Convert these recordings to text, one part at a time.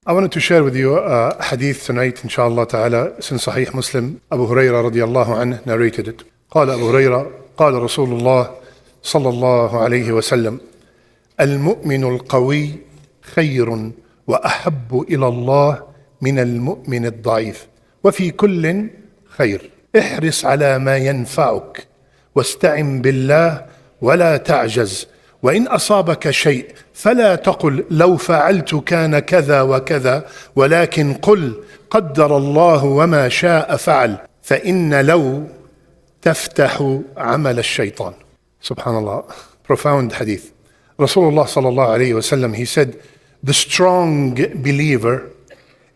I wanted to share with you a hadith tonight, inshallah ta'ala. It's in Sahih Muslim. Abu Hurairah radiallahu anhu narrated it. قال أبو هريرة قال رسول الله صلى الله عليه وسلم المؤمن القوي خير وأحب إلى الله من المؤمن الضعيف وفي كل خير احرص على ما ينفعك واستعن بالله ولا تعجز وإن أصابك شيء فلا تقل لو فعلت كان كذا وكذا ولكن قل قدر الله وما شاء فعل فإن لو تفتح عمل الشيطان. Subhanallah, profound hadith. Rasulullah sallallahu alayhi wa sallam, he said, the strong believer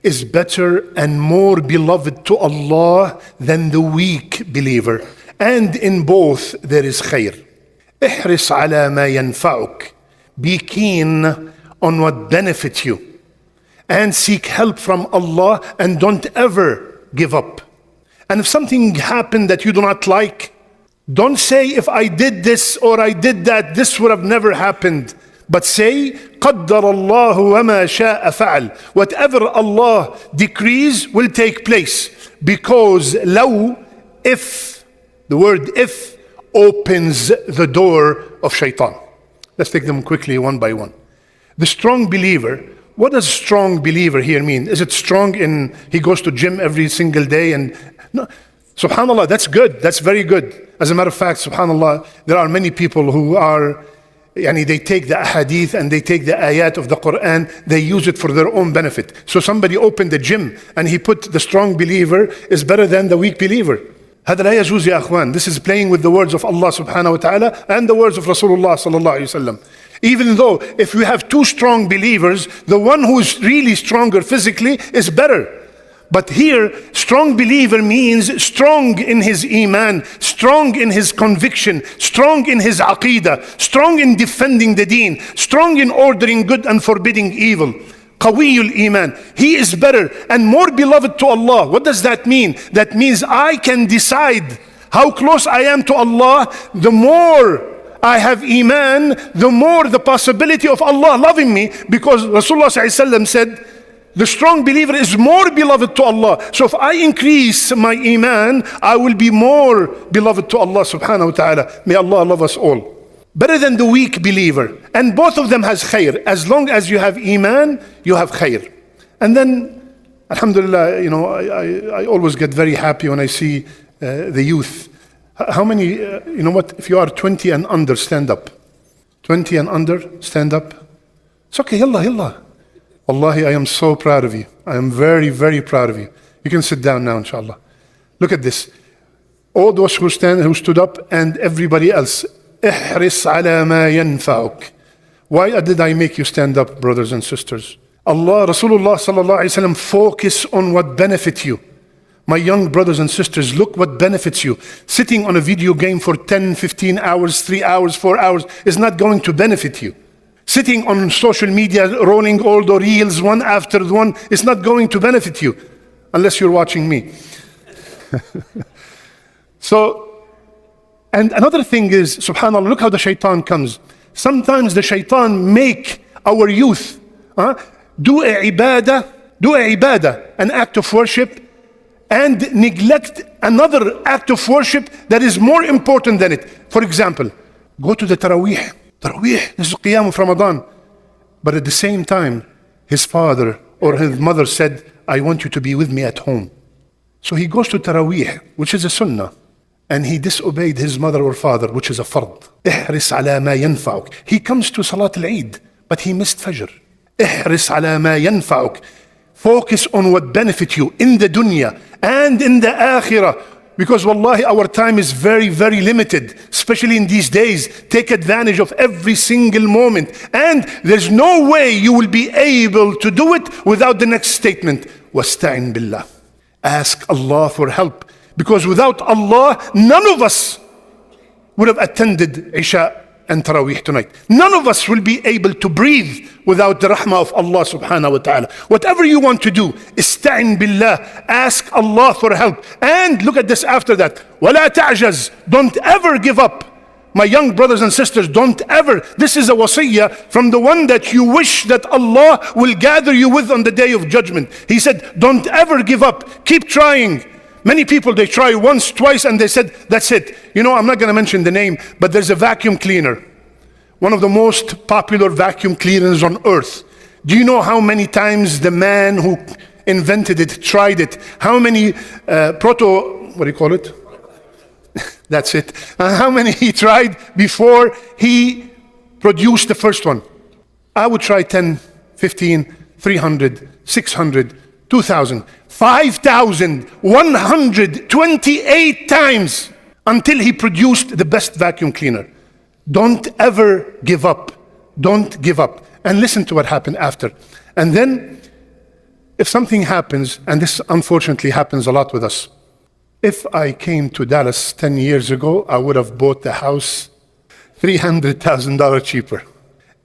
is better and more beloved to Allah than the weak believer. And in both there is khair. احرص على ما ينفعك. Be keen on what benefits you. And seek help from Allah and don't ever give up. And if something happened that you do not like, don't say, if I did this or I did that, this would have never happened. But say, قدر الله وما شاء فعل. Whatever Allah decrees will take place. Because لو, if, the word if, opens the door of shaitan. Let's take them quickly one by one. The strong believer, what does strong believer here mean? Is it strong in, he goes to gym every single day and, no. Subhanallah, that's good, that's very good. As a matter of fact, subhanallah, there are many people who are, they take the hadith and they take the ayat of the Quran, they use it for their own benefit. So somebody opened the gym and he put the strong believer is better than the weak believer. هذا لا يجوز يا أخوان. This is playing with the words of Allah subhanahu wa ta'ala and the words of Rasulullah sallallahu alayhi wa sallam. Even though if we have two strong believers, the one who is really stronger physically is better. But here, strong believer means strong in his iman, strong in his conviction, strong in his aqidah, strong in defending the deen, strong in ordering good and forbidding evil. Qawiyul iman. He is better and more beloved to Allah. What does that mean? That means I can decide how close I am to Allah. The more I have iman, the more the possibility of Allah loving me, because Rasulullah ﷺ said, the strong believer is more beloved to Allah. So if I increase my iman, I will be more beloved to Allah subhanahu wa ta'ala. May Allah love us all. Better than the weak believer. And both of them has khair. As long as you have iman, you have khair. And then, alhamdulillah, I always get very happy when I see the youth. How many, you know what, if you are 20 and under, stand up. 20 and under, stand up. It's okay, yalla, yalla. Wallahi, I am so proud of you. I am very, very proud of you. You can sit down now, inshallah. Look at this. All those who stood up and everybody else. احرص على ما ينفعك. Why did I make you stand up, brothers and sisters? Allah, Rasulullah sallallahu alaihi wasallam, focus on what benefits you. My young brothers and sisters, look what benefits you. Sitting on a video game for 10, 15 hours, 3 hours, 4 hours is not going to benefit you. Sitting on social media, rolling all the reels one after one, is not going to benefit you, unless you're watching me. And another thing is, subhanAllah, look how the shaitan comes. Sometimes the shaitan make our youth do a ibadah, an act of worship, and neglect another act of worship that is more important than it. For example, go to the Taraweeh. Taraweeh, this is Qiyam of Ramadan. But at the same time, his father or his mother said, I want you to be with me at home. So he goes to Taraweeh, which is a sunnah. And he disobeyed his mother or father, which is a fard. احرص على ما ينفعك. He comes to Salat al-Eid, but he missed Fajr. احرص على ما ينفعك. Focus on what benefits you in the dunya and in the akhirah. Because wallahi, our time is very, very limited, especially in these days. Take advantage of every single moment. And there's no way you will be able to do it without the next statement. وَاسْتَعِنْ بِاللَّهِ. Ask Allah for help. Because without Allah, none of us would have attended Isha and Taraweeh tonight. None of us will be able to breathe without the rahmah of Allah subhanahu wa ta'ala. Whatever you want to do, ista'in billah, ask Allah for help. And look at this after that. وَلَا تَعْجَزْ. Don't ever give up. My young brothers and sisters, don't ever, this is a wasiyah from the one that you wish that Allah will gather you with on the day of judgment. He said, don't ever give up. Keep trying. Many people, they try once, twice, and they said, that's it. You know, I'm not going to mention the name, but there's a vacuum cleaner. One of the most popular vacuum cleaners on earth. Do you know how many times the man who invented it, tried it? How many what do you call it? That's it. How many he tried before he produced the first one? I would try 10, 15, 300, 600, 2,000, 5,128 times until he produced the best vacuum cleaner. Don't ever give up. Don't give up. And listen to what happened after. And then, if something happens, and this unfortunately happens a lot with us, if I came to Dallas 10 years ago, I would have bought the house $300,000 cheaper.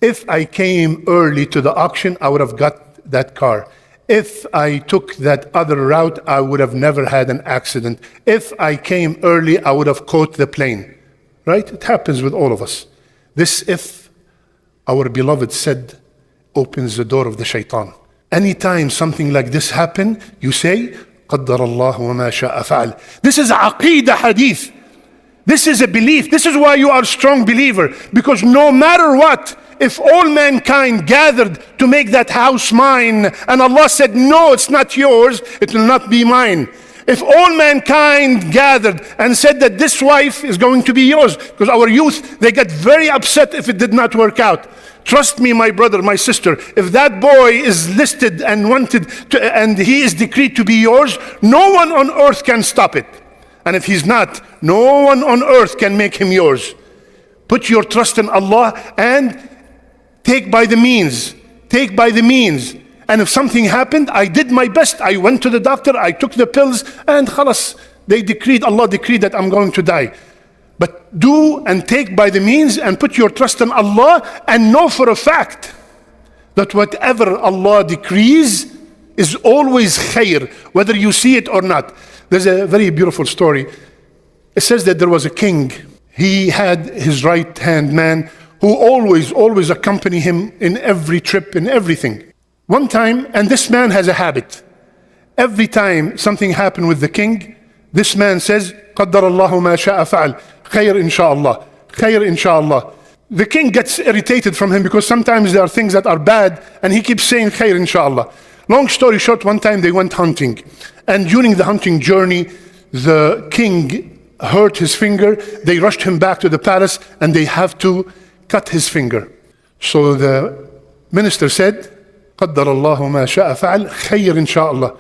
If I came early to the auction, I would have got that car. If I took that other route, I would have never had an accident. If I came early, I would have caught the plane. Right? It happens with all of us. This if our beloved said opens the door of the shaitan. Anytime something like this happen, you say, قدر الله وما شاء فعل. This is aqeedah hadith. This is a belief. This is why you are a strong believer. Because no matter what, if all mankind gathered to make that house mine, and Allah said, no, it's not yours, it will not be mine. If all mankind gathered and said that this wife is going to be yours, because our youth, they get very upset if it did not work out. Trust me, my brother, my sister, if that boy is listed and wanted to, and he is decreed to be yours, no one on earth can stop it. And if he's not, no one on earth can make him yours. Put your trust in Allah and take by the means. Take by the means. And if something happened, I did my best. I went to the doctor, I took the pills, and khalas, Allah decreed that I'm going to die. But do and take by the means and put your trust in Allah and know for a fact that whatever Allah decrees is always khair, whether you see it or not. There's a very beautiful story. It says that there was a king. He had his right hand man who always accompanied him in every trip, in everything. One time, and this man has a habit. Every time something happened with the king, this man says, قدر الله ما شاء فعل. Khair inshallah. Khair inshallah. The king gets irritated from him because sometimes there are things that are bad and he keeps saying khair inshallah. Long story short, one time they went hunting. And during the hunting journey, the king hurt his finger. They rushed him back to the palace and they have to cut his finger. So the minister said, قدر الله ما شاء فعل خير إن شاء الله.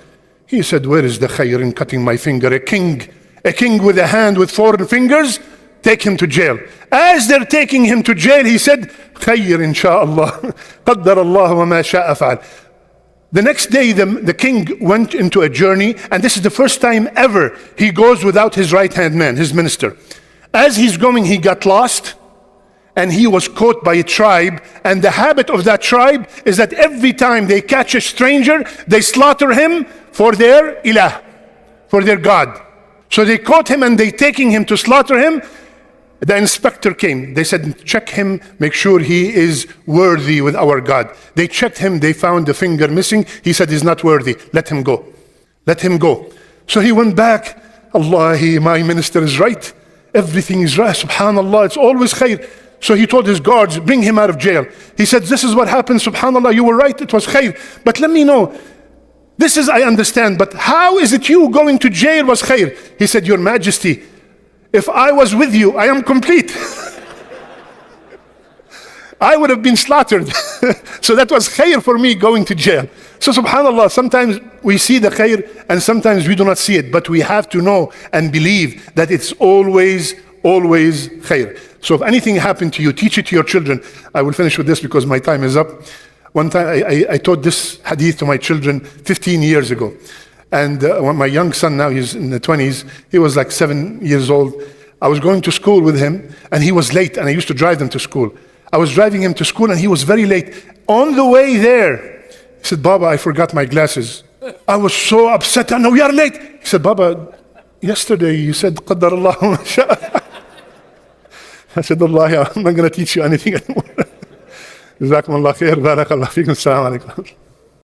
He said, where is the khair in cutting my finger? A king with a hand with 4 fingers, take him to jail. As they're taking him to jail, he said, خير إن شاء الله قدر الله وما شاء فعل. The next day, the king went into a journey, and this is the first time ever he goes without his right-hand man, his minister. As he's going, he got lost, and he was caught by a tribe, and the habit of that tribe is that every time they catch a stranger, they slaughter him for their ilah, for their god. So they caught him and they taking him to slaughter him. The inspector came. They said, check him, make sure he is worthy with our God. They checked him, they found the finger missing. He said, he's not worthy, let him go. Let him go. So he went back. Allahi, my minister is right. Everything is right, subhanallah, it's always khair. So he told his guards, bring him out of jail. He said, this is what happened, subhanallah, you were right, it was khair. But let me know, this is, I understand, but how is it you going to jail was khair? He said, your majesty, if I was with you, I am complete. I would have been slaughtered. So that was khair for me going to jail. So subhanallah, sometimes we see the khair and sometimes we do not see it, but we have to know and believe that it's always khair. So if anything happened to you, teach it to your children. I will finish with this because my time is up. One time I taught this hadith to my children 15 years ago. And when my young son, now he's in the 20s, he was like 7 years old. I was going to school with him and he was late, and I used to drive them to school. I was driving him to school and he was very late. On the way there, he said, Baba, I forgot my glasses. I was so upset. I know we are late. He said, Baba, yesterday you said, Qadr Allah ma sha'a. I said, Wallahi, I'm not going to teach you anything anymore. Jazakum Allah khair, barakallah feekum, assalamu alaikum.